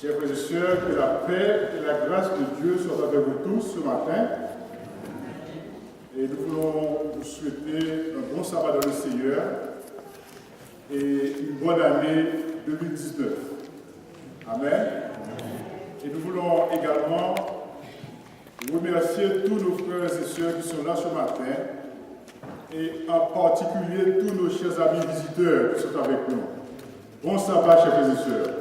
Chers frères et sœurs, que la paix et la grâce de Dieu soient avec vous tous ce matin. Et nous voulons vous souhaiter un bon sabbat dans le Seigneur et une bonne année 2019. Amen. Et nous voulont également remercier tous nos frères et sœurs qui sont là ce matin et en particulier tous nos chers amis visiteurs qui sont avec nous. Bon sabbat, chers frères et sœurs.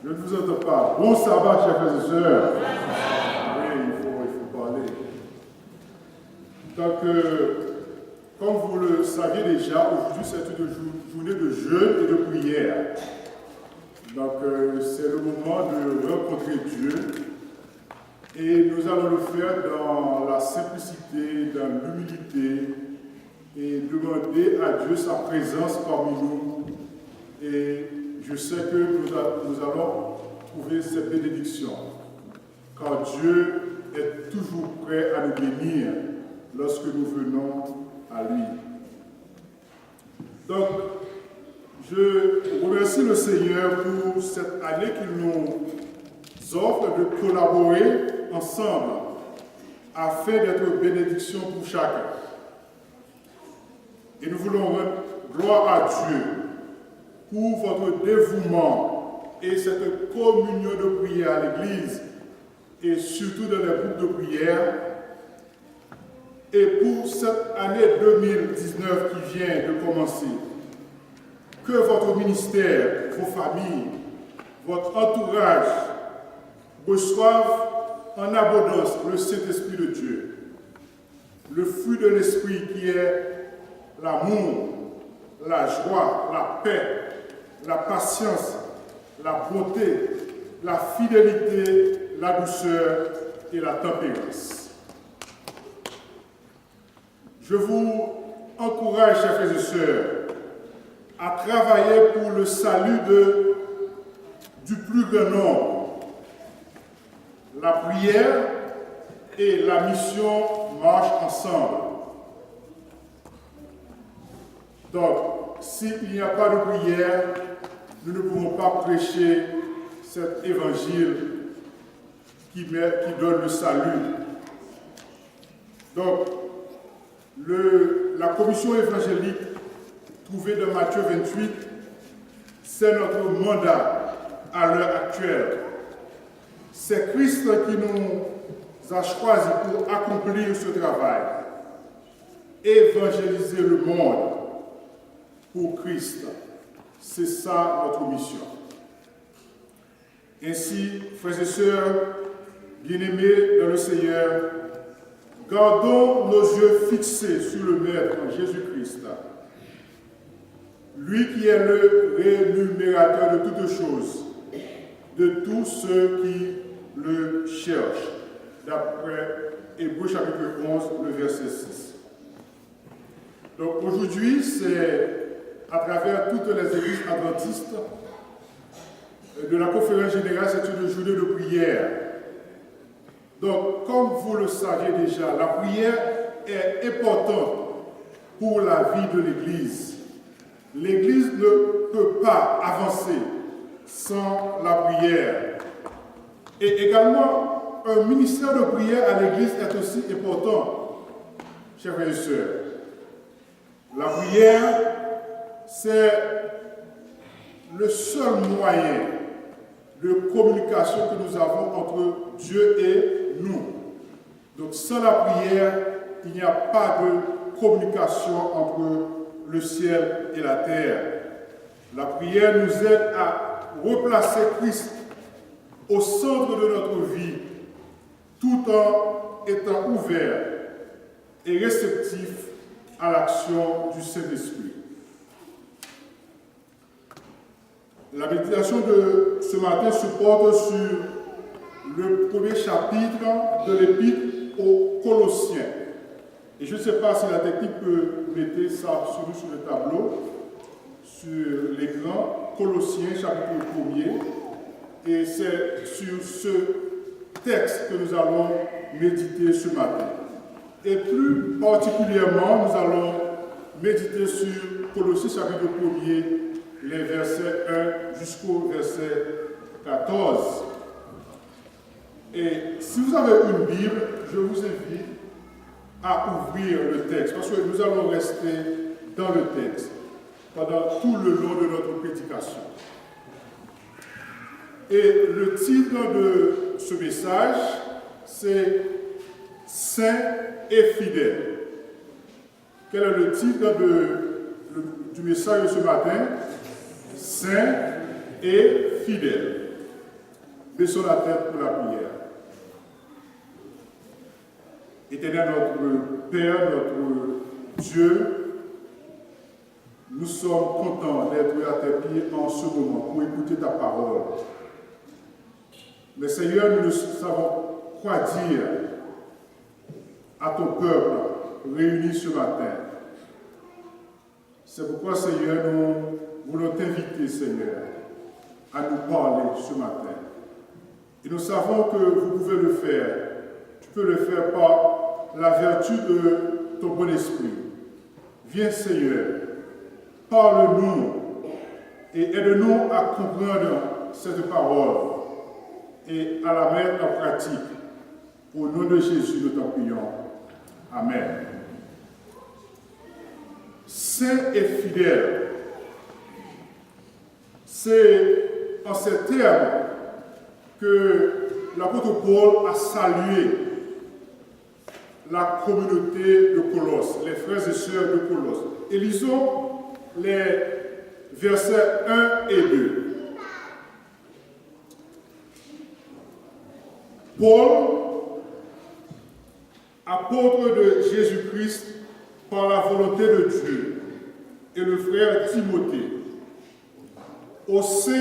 Je ne vous entends pas. Bon sabbat, chers frères et sœurs. Oui, il faut parler. Donc, comme vous le saviez déjà, aujourd'hui c'est une journée de jeûne et de prière. Donc, c'est le moment de rencontrer Dieu. Et nous allons le faire dans la simplicité, dans l'humilité, et demander à Dieu sa présence parmi nous. Et je sais que nous allons trouver cette bénédiction, car Dieu est toujours prêt à nous bénir lorsque nous venons à lui. Donc, je remercie le Seigneur pour cette année qu'il nous offre de collaborer ensemble afin d'être bénédiction pour chacun. Et nous voulons rendre gloire à Dieu pour votre dévouement et cette communion de prière à l'Église et surtout dans les groupes de prière. Et pour cette année 2019 qui vient de commencer, que votre ministère, vos familles, votre entourage reçoivent en abondance le Saint-Esprit de Dieu, le fruit de l'Esprit qui est l'amour, la joie, la paix, la patience, la beauté, la fidélité, la douceur et la tempérance. Je vous encourage, chers frères et sœurs, à travailler pour le salut du plus grand nombre. La prière et la mission marchent ensemble. Donc, s'il n'y a pas de prière, nous ne pouvons pas prêcher cet évangile qui donne le salut. Donc, la commission évangélique trouvée dans Matthieu 28, c'est notre mandat à l'heure actuelle. C'est Christ qui nous a choisis pour accomplir ce travail, évangéliser le monde pour Christ. C'est ça notre mission. Ainsi, frères et sœurs, bien-aimés dans le Seigneur, gardons nos yeux fixés sur le Maître Jésus-Christ, lui qui est le rémunérateur de toutes choses, de tous ceux qui le cherchent, d'après Hébreux chapitre 11, le verset 6. Donc aujourd'hui, c'est à travers toutes les églises adventistes de la conférence générale, c'est une journée de prière. Donc, comme vous le savez déjà, la prière est importante pour la vie de l'Église. L'Église ne peut pas avancer sans la prière. Et également, un ministère de prière à l'Église est aussi important, chers frères et sœurs. La prière, c'est le seul moyen de communication que nous avons entre Dieu et nous. Donc sans la prière, il n'y a pas de communication entre le ciel et la terre. La prière nous aide à replacer Christ au centre de notre vie, tout en étant ouvert et réceptif à l'action du Saint-Esprit. La méditation de ce matin se porte sur le premier chapitre de l'Épître aux Colossiens. Et je ne sais pas si la technique peut mettre ça sur le tableau, sur l'écran, Colossiens chapitre 1er. Et c'est sur ce texte que nous allons méditer ce matin. Et plus particulièrement, nous allons méditer sur Colossiens chapitre 1er, les versets 1 jusqu'au verset 14. Et si vous avez une Bible, je vous invite à ouvrir le texte, parce que nous allons rester dans le texte pendant tout le long de notre prédication. Et le titre de ce message, c'est « Saint et fidèle ». Quel est le titre du message de ce matin? « Saint et fidèle ». Baissons la tête pour la prière. Éternel notre Père, notre Dieu, nous sommes contents d'être à tes pieds en ce moment pour écouter ta parole. Mais Seigneur, nous ne savons quoi dire à ton peuple réuni ce matin. C'est pourquoi, Seigneur, nous voulons t'inviter, Seigneur, à nous parler ce matin. Et nous savons que vous pouvez le faire. Tu peux le faire par la vertu de ton bon esprit. Viens, Seigneur, parle-nous et aide-nous à comprendre cette parole et à la mettre en pratique. Au nom de Jésus, nous t'en prions. Amen. Saint et fidèle, c'est en ces termes que l'apôtre Paul a salué la communauté de Colosse, les frères et sœurs de Colosse. Et lisons les versets 1 et 2. Paul, apôtre de Jésus-Christ par la volonté de Dieu, et le frère Timothée, aux saints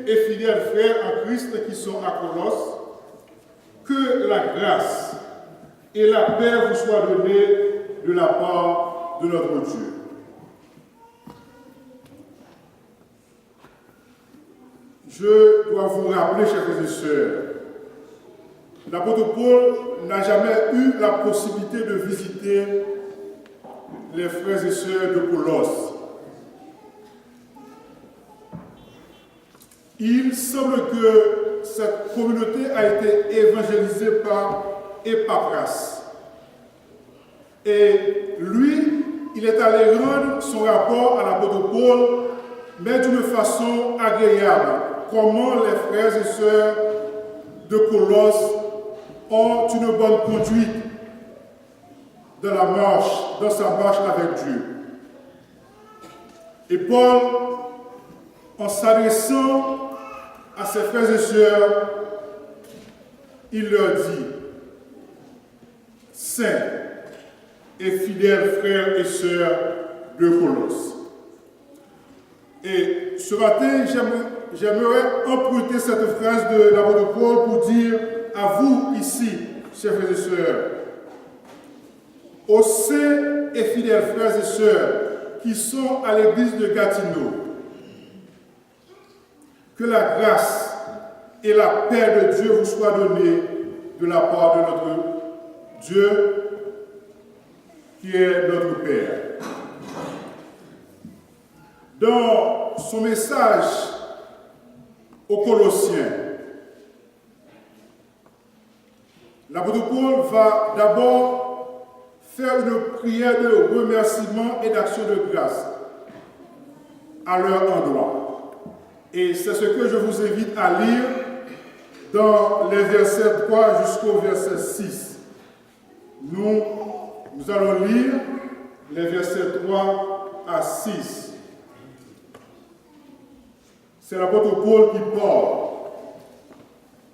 et fidèles frères en Christ qui sont à Colosse, que la grâce et la paix vous soient données de la part de notre Dieu. Je dois vous rappeler, chers frères et sœurs, l'apôtre Paul n'a jamais eu la possibilité de visiter les frères et sœurs de Colosse. Il semble que cette communauté a été évangélisée par Épapras. Et lui, il est allé rendre son rapport à l'apôtre Paul, mais d'une façon agréable. Comment les frères et sœurs de Colosse ont une bonne conduite dans sa marche avec Dieu. Et Paul, en s'adressant à ses frères et sœurs, il leur dit, « Saints et fidèles frères et sœurs de Colosse. » Et ce matin, j'aimerais emprunter cette phrase de l'apôtre Paul pour dire à vous ici, chers frères et sœurs, aux saints et fidèles frères et sœurs qui sont à l'église de Gatineau, que la grâce et la paix de Dieu vous soient données de la part de notre Dieu, qui est notre Père. Dans son message aux Colossiens, l'apôtre Paul va d'abord faire une prière de remerciement et d'action de grâce à leur endroit. Et c'est ce que je vous invite à lire dans les versets 3 jusqu'au verset 6. Nous allons lire les versets 3 à 6. C'est l'apôtre Paul qui parle.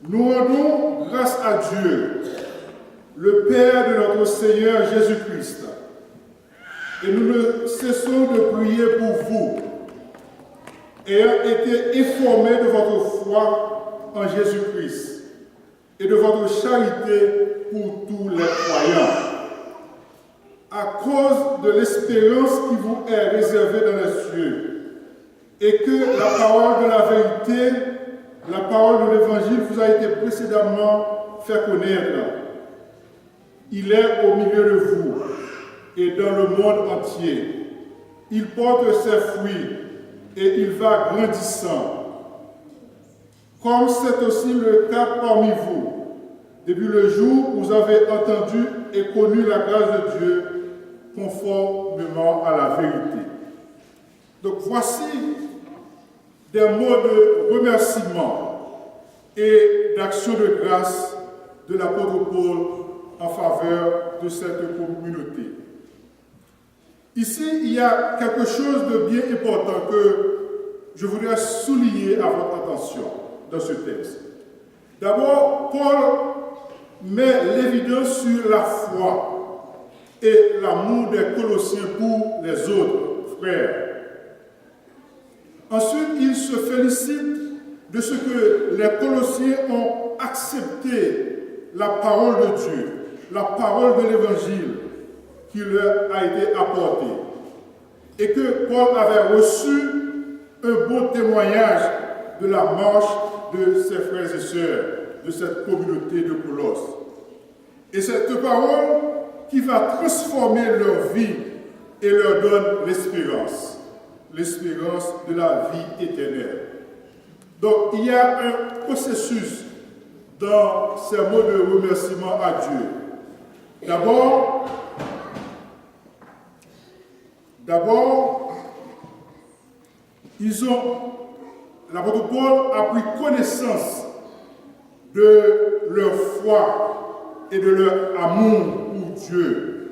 Nous rendons grâce à Dieu, le Père de notre Seigneur Jésus-Christ. Et nous ne cessons de prier pour vous, ayant été informés de votre foi en Jésus-Christ et de votre charité pour tous les croyants, à cause de l'espérance qui vous est réservée dans les cieux, et que la parole de la vérité, la parole de l'Évangile vous a été précédemment fait connaître. Il est au milieu de vous et dans le monde entier. Il porte ses fruits et il va grandissant, comme c'est aussi le cas parmi vous, depuis le jour où vous avez entendu et connu la grâce de Dieu conformément à la vérité. Donc voici des mots de remerciement et d'action de grâce de l'apôtre Paul en faveur de cette communauté. Ici, il y a quelque chose de bien important que je voudrais souligner à votre attention dans ce texte. D'abord, Paul met l'évidence sur la foi et l'amour des Colossiens pour les autres frères. Ensuite, il se félicite de ce que les Colossiens ont accepté la parole de Dieu, la parole de l'Évangile qui leur a été apportée, et que Paul avait reçu un bon témoignage de la marche de ses frères et sœurs, de cette communauté de Colosse. Et cette parole qui va transformer leur vie et leur donne l'espérance de la vie éternelle. Donc il y a un processus dans ces mots de remerciement à Dieu. D'abord, l'apôtre Paul a pris connaissance de leur foi et de leur amour pour Dieu.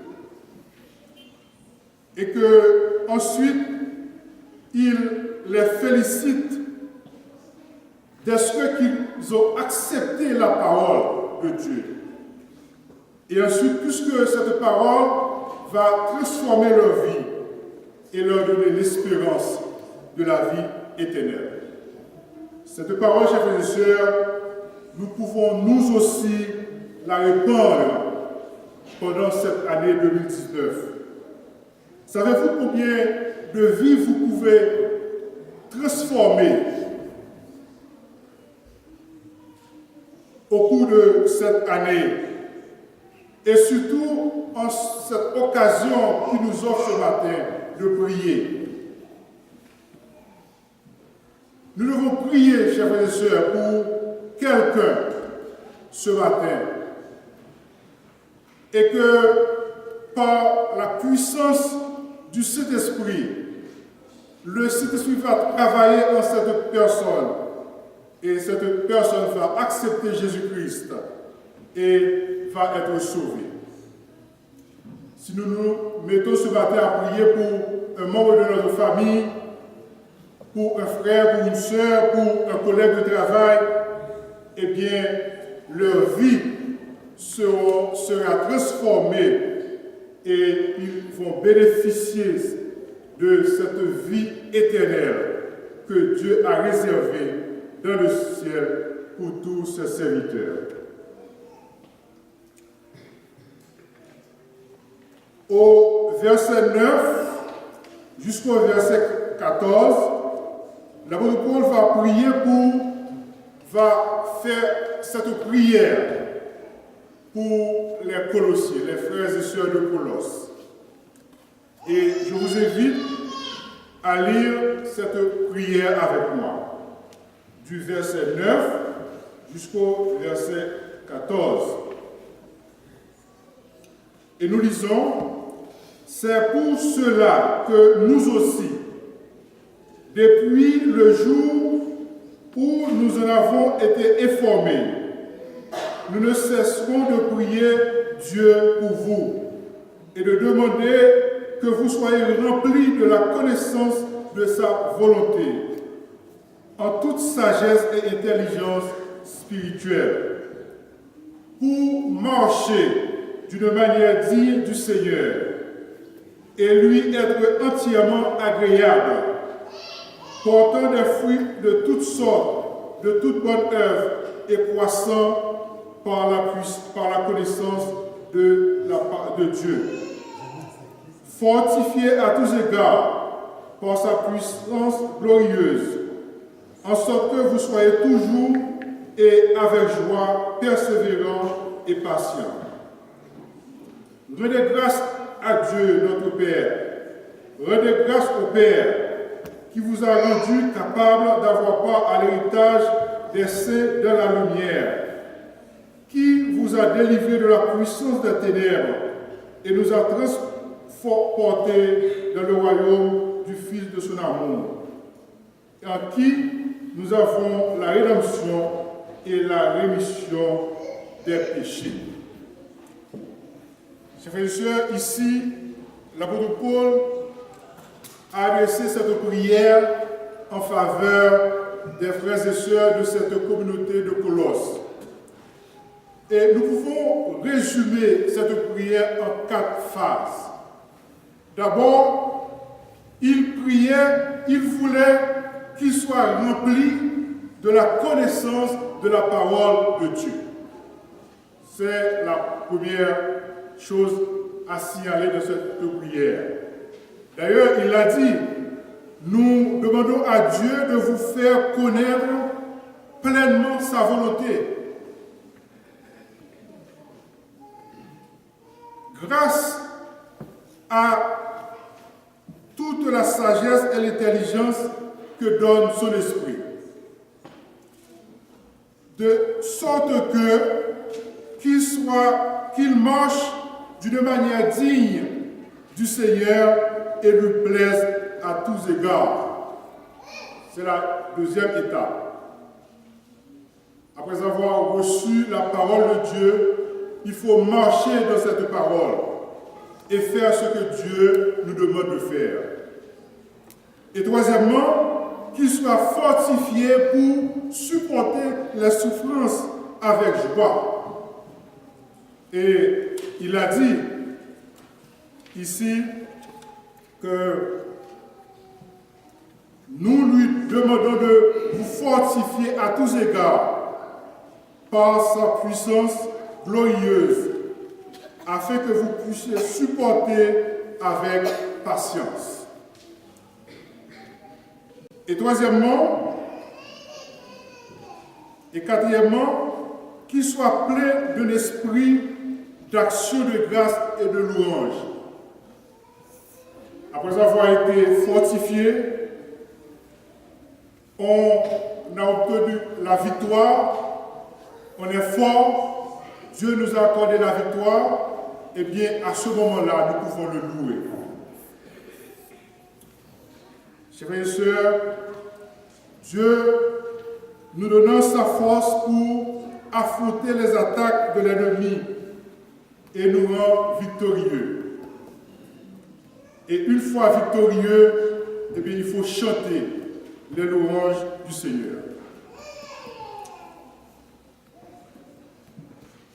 Et que ensuite, il les félicite de ce qu'ils ont accepté la parole de Dieu. Et ensuite, puisque cette parole va transformer leur vie et leur donner l'espérance de la vie éternelle. Cette parole, chers frères et sœurs, nous pouvons nous aussi la répandre pendant cette année 2019. Savez-vous combien de vies vous pouvez transformer au cours de cette année? Et surtout en cette occasion qui nous offre ce matin de prier. Nous devons prier, chers frères et sœurs, pour quelqu'un ce matin. Et que par la puissance du Saint-Esprit, le Saint-Esprit va travailler en cette personne. Et cette personne va accepter Jésus-Christ et va être sauvée. Si nous nous mettons ce matin à prier pour un membre de notre famille, pour un frère, pour une sœur, pour un collègue de travail, eh bien, leur vie sera transformée et ils vont bénéficier de cette vie éternelle que Dieu a réservée dans le ciel pour tous ses serviteurs. Au verset 9 jusqu'au verset 14, l'apôtre Paul va faire cette prière pour les Colossiens, les frères et sœurs de Colosse. Et je vous invite à lire cette prière avec moi, du verset 9 jusqu'au verset 14. Et nous lisons: c'est pour cela que nous aussi, depuis le jour où nous en avons été informés, nous ne cesserons de prier Dieu pour vous et de demander que vous soyez remplis de la connaissance de sa volonté, en toute sagesse et intelligence spirituelle, pour marcher d'une manière digne du Seigneur et lui être entièrement agréable, portant des fruits de toutes sortes, de toute bonne œuvre et croissant par la connaissance de Dieu, fortifié à tous égards par sa puissance glorieuse, en sorte que vous soyez toujours et avec joie persévérants et patients. Rendez grâce à Dieu, notre Père. Rendez grâce au Père qui vous a rendu capable d'avoir part à l'héritage des saints dans la lumière, qui vous a délivré de la puissance des ténèbres et nous a transportés dans le royaume du Fils de son amour, en qui nous avons la rédemption et la rémission des péchés. Chers frères et sœurs, ici, l'apôtre Paul a adressé cette prière en faveur des frères et sœurs de cette communauté de Colosse. Et nous pouvons résumer cette prière en 4 phases. D'abord, il priait, il voulait qu'il soit rempli de la connaissance de la parole de Dieu. C'est la première chose à signaler de cette prière. D'ailleurs, il a dit, nous demandons à Dieu de vous faire connaître pleinement sa volonté. Grâce à toute la sagesse et l'intelligence que donne son esprit. De sorte qu'il marche d'une manière digne du Seigneur et lui plaise à tous égards. C'est la deuxième étape. Après avoir reçu la parole de Dieu, il faut marcher dans cette parole et faire ce que Dieu nous demande de faire. Et troisièmement, qu'il soit fortifié pour supporter les souffrances avec joie. Et il a dit ici que nous lui demandons de vous fortifier à tous égards par sa puissance glorieuse, afin que vous puissiez supporter avec patience. Et troisièmement, et quatrièmement, qu'il soit plein d'un esprit d'action de grâce et de louange. Après avoir été fortifié, on a obtenu la victoire, on est fort, Dieu nous a accordé la victoire, et bien à ce moment-là, nous pouvons le louer. Chers frères et sœurs, Dieu nous donne sa force pour affronter les attaques de l'ennemi et nous rend victorieux. Et une fois victorieux, eh bien, il faut chanter les louanges du Seigneur.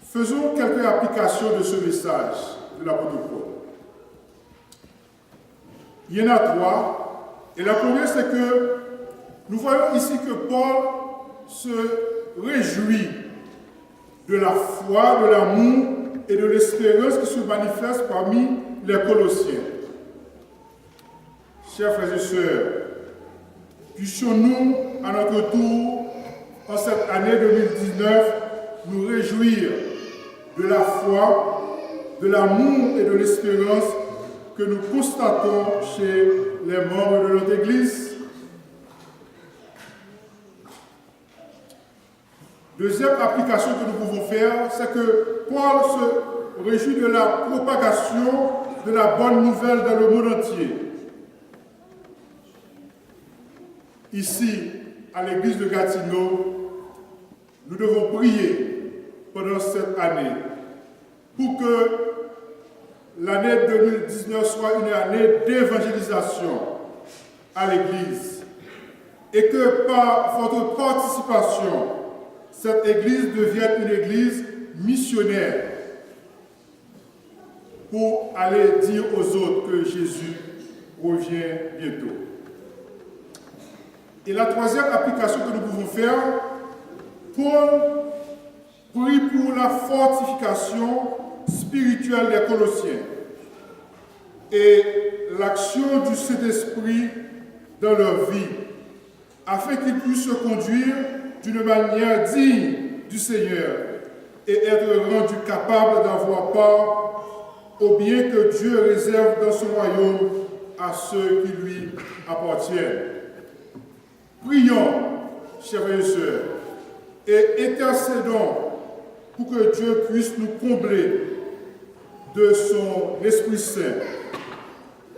Faisons quelques applications de ce message de l'apôtre Paul. Il y en a 3. Et la première, c'est que nous voyons ici que Paul se réjouit de la foi, de l'amour et de l'espérance qui se manifestent parmi les Colossiens. Chers frères et sœurs, puissions-nous, à notre tour, en cette année 2019, nous réjouir de la foi, de l'amour et de l'espérance que nous constatons chez les membres de notre Église. Deuxième application que nous pouvons faire, c'est que Paul se réjouit de la propagation de la bonne nouvelle dans le monde entier. Ici, à l'église de Gatineau, nous devons prier pendant cette année pour que l'année 2019 soit une année d'évangélisation à l'église et que par votre participation, cette église devienne une église missionnaire pour aller dire aux autres que Jésus revient bientôt. Et la troisième application que nous pouvons faire, Paul prie pour la fortification spirituelle des Colossiens et l'action du Saint-Esprit dans leur vie, afin qu'ils puissent se conduire d'une manière digne du Seigneur et être rendus capables d'avoir part au bien que Dieu réserve dans son royaume à ceux qui lui appartiennent. Prions, chers frères et sœurs, et intercédons pour que Dieu puisse nous combler de son Esprit Saint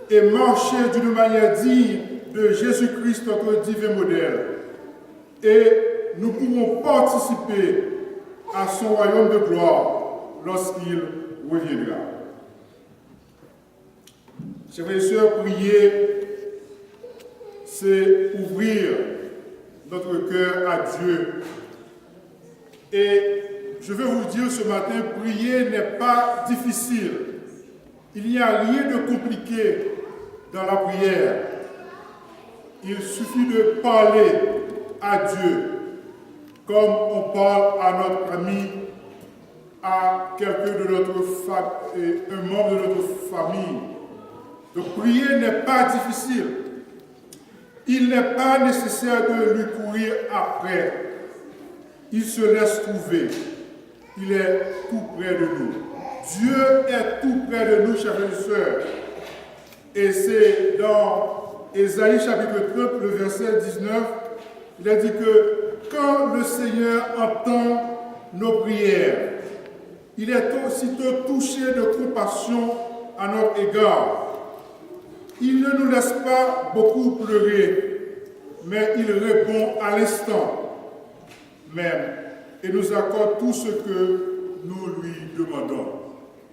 et marcher d'une manière digne de Jésus-Christ, notre divin modèle. Et nous pourrons participer à son royaume de gloire lorsqu'il reviendra. Chers frères et sœurs, prier, c'est ouvrir notre cœur à Dieu. Et je veux vous dire ce matin, prier n'est pas difficile. Il n'y a rien de compliqué dans la prière. Il suffit de parler à Dieu comme on parle à notre ami, à quelqu'un de notre famille, un membre de notre famille. Donc prier n'est pas difficile. Il n'est pas nécessaire de lui courir après. Il se laisse trouver. Il est tout près de nous. Dieu est tout près de nous, chers frères et sœurs. Et c'est dans Ésaïe chapitre 30, le verset 19, il a dit que quand le Seigneur entend nos prières, il est aussitôt touché de compassion à notre égard. Il ne nous laisse pas beaucoup pleurer, mais il répond à l'instant même et nous accorde tout ce que nous lui demandons.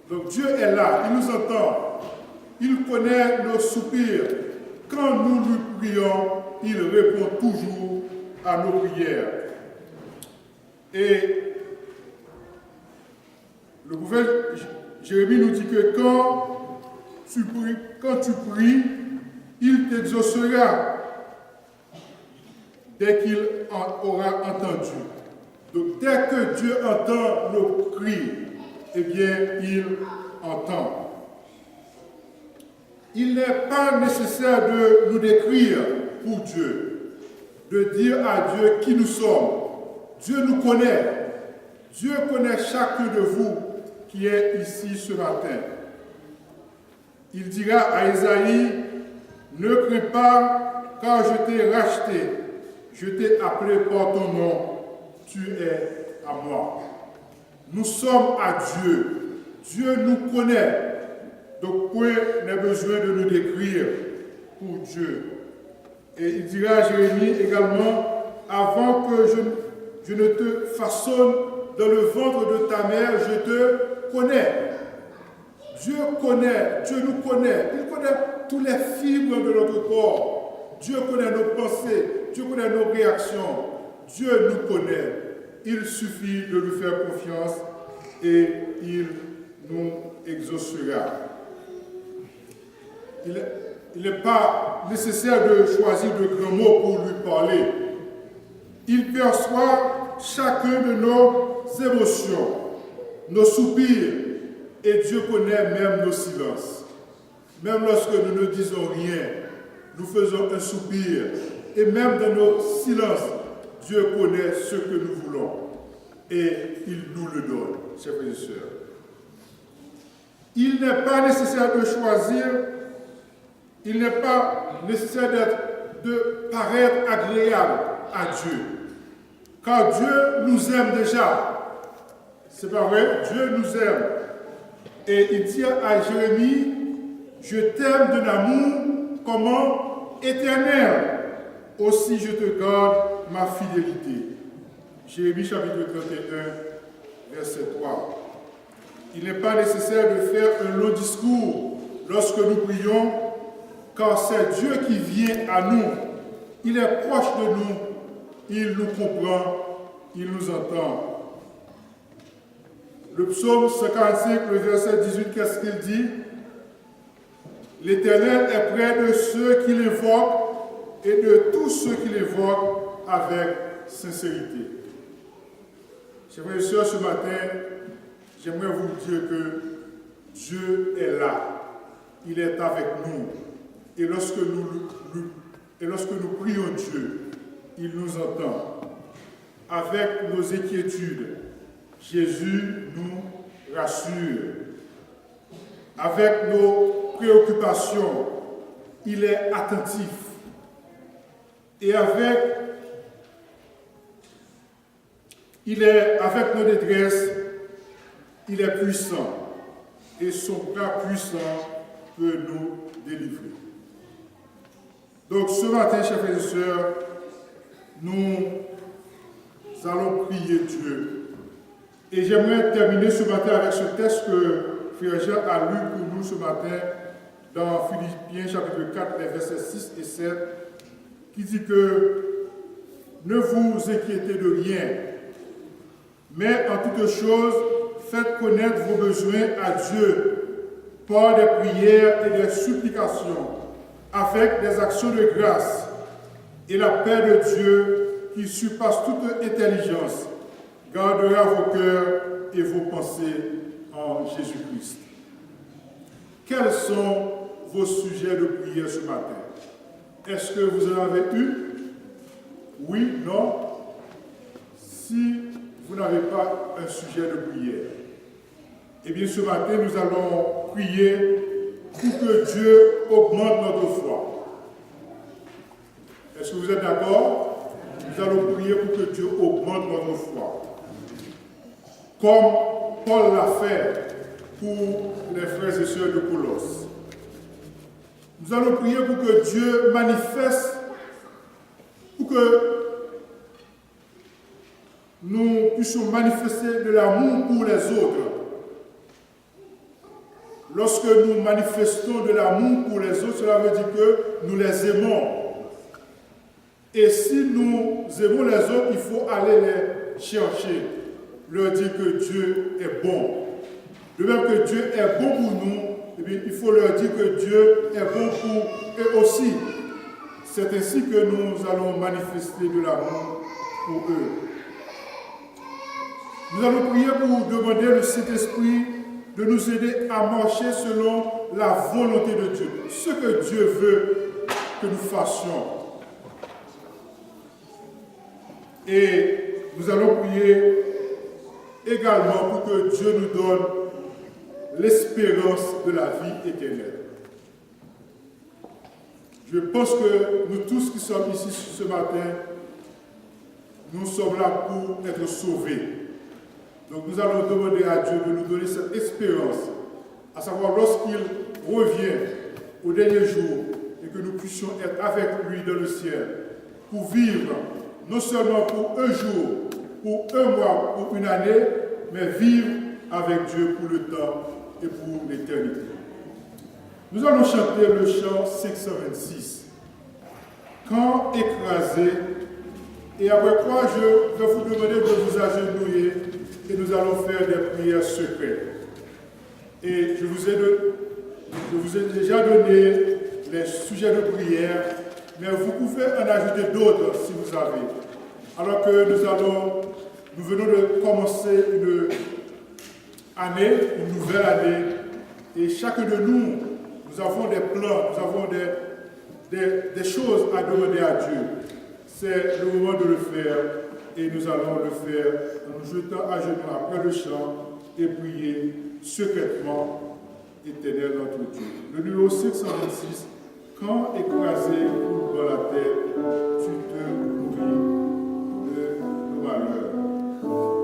Donc Dieu est là, il nous entend, il connaît nos soupirs. Quand nous lui prions, il répond toujours à nos prières. Et le prophète Jérémie nous dit que quand tu pries, il t'exaucera dès qu'il aura entendu. Donc dès que Dieu entend nos cris, eh bien, il entend. Il n'est pas nécessaire de nous décrire pour Dieu, de dire à Dieu qui nous sommes. Dieu nous connaît. Dieu connaît chacun de vous qui est ici ce matin. Il dira à Ésaïe, « Ne crains pas, car je t'ai racheté. Je t'ai appelé par ton nom. Tu es à moi. » Nous sommes à Dieu. Dieu nous connaît. Donc, point n'est besoin de nous décrire pour Dieu. Et il dira à Jérémie également, « Avant que je ne te façonne dans le ventre de ta mère, je te connais. » Dieu connaît, Dieu nous connaît. Il connaît tous les fibres de notre corps. Dieu connaît nos pensées, Dieu connaît nos réactions. Dieu nous connaît. Il suffit de lui faire confiance et il nous exaucera. Il n'est pas nécessaire de choisir de grands mots pour lui parler. Il perçoit chacun de nos émotions, nos soupirs, et Dieu connaît même nos silences. Même lorsque nous ne disons rien, nous faisons un soupir. Et même dans nos silences, Dieu connaît ce que nous voulons. Et il nous le donne, chers frères et sœurs. Il n'est pas nécessaire de choisir, il n'est pas nécessaire de paraître agréable à Dieu. Car Dieu nous aime déjà. C'est pas vrai? Dieu nous aime. Et il dit à Jérémie, je t'aime d'un amour comment éternel. Aussi je te garde ma fidélité. Jérémie chapitre 31, verset 3. Il n'est pas nécessaire de faire un long discours lorsque nous prions, car c'est Dieu qui vient à nous. Il est proche de nous, il nous comprend, il nous entend. Le psaume 55, le verset 18, qu'est-ce qu'il dit? L'Éternel est près de ceux qui l'évoquent et de tous ceux qui l'évoquent avec sincérité. Chers frères et sœurs, ce matin, j'aimerais vous dire que Dieu est là. Il est avec nous. Et lorsque nous prions Dieu, il nous entend. Avec nos inquiétudes, Jésus nous rassure. Avec nos préoccupations, il est attentif. Et avec Il est avec nos détresses, il est puissant et son bras puissant peut nous délivrer. Donc ce matin, chers frères et sœurs, nous allons prier Dieu. Et j'aimerais terminer ce matin avec ce texte que Frère Jean a lu pour nous ce matin dans Philippiens chapitre 4, les versets 6 et 7, qui dit que ne vous inquiétez de rien, mais en toute chose, faites connaître vos besoins à Dieu par des prières et des supplications, avec des actions de grâce, et la paix de Dieu, qui surpasse toute intelligence, gardera vos cœurs et vos pensées en Jésus-Christ. Quels sont vos sujets de prière ce matin? Est-ce que vous en avez eu? Oui, non? Si vous n'avez pas un sujet de prière, eh bien ce matin nous allons prier pour que Dieu augmente notre foi. Est-ce que vous êtes d'accord? Nous allons prier pour que Dieu augmente notre foi. Comme Paul l'a fait pour les frères et sœurs de Colosse. Nous allons prier pour que Dieu manifeste, pour que nous puissions manifester de l'amour pour les autres. Lorsque nous manifestons de l'amour pour les autres, cela veut dire que nous les aimons. Et si nous aimons les autres, il faut aller les chercher, leur dire que Dieu est bon. De même que Dieu est bon pour nous, eh bien, il faut leur dire que Dieu est bon pour eux aussi. C'est ainsi que nous allons manifester de l'amour pour eux. Nous allons prier pour demander le Saint-Esprit de nous aider à marcher selon la volonté de Dieu, ce que Dieu veut que nous fassions. Et nous allons prier également pour que Dieu nous donne l'espérance de la vie éternelle. Je pense que nous tous qui sommes ici ce matin, nous sommes là pour être sauvés. Donc nous allons demander à Dieu de nous donner cette espérance, à savoir lorsqu'il revient au dernier jour et que nous puissions être avec lui dans le ciel pour vivre non seulement pour un jour, pour un mois, pour une année, mais vivre avec Dieu pour le temps et pour l'éternité. Nous allons chanter le chant 526. Quand écrasé, et après quoi je vais vous demander de vous agenouiller et nous allons faire des prières secrètes. Et je vous ai déjà donné les sujets de prière, mais vous pouvez en ajouter d'autres si vous avez. Alors que nous venons de commencer une nouvelle année, et chacun de nous, nous avons des plans, nous avons des choses à demander à Dieu. C'est le moment de le faire, et nous allons le faire en nous jetant à genoux après le chant et prier secrètement, éternel notre Dieu. Le numéro 626, quand écrasé dans la terre, tu te nourris de nos malheurs.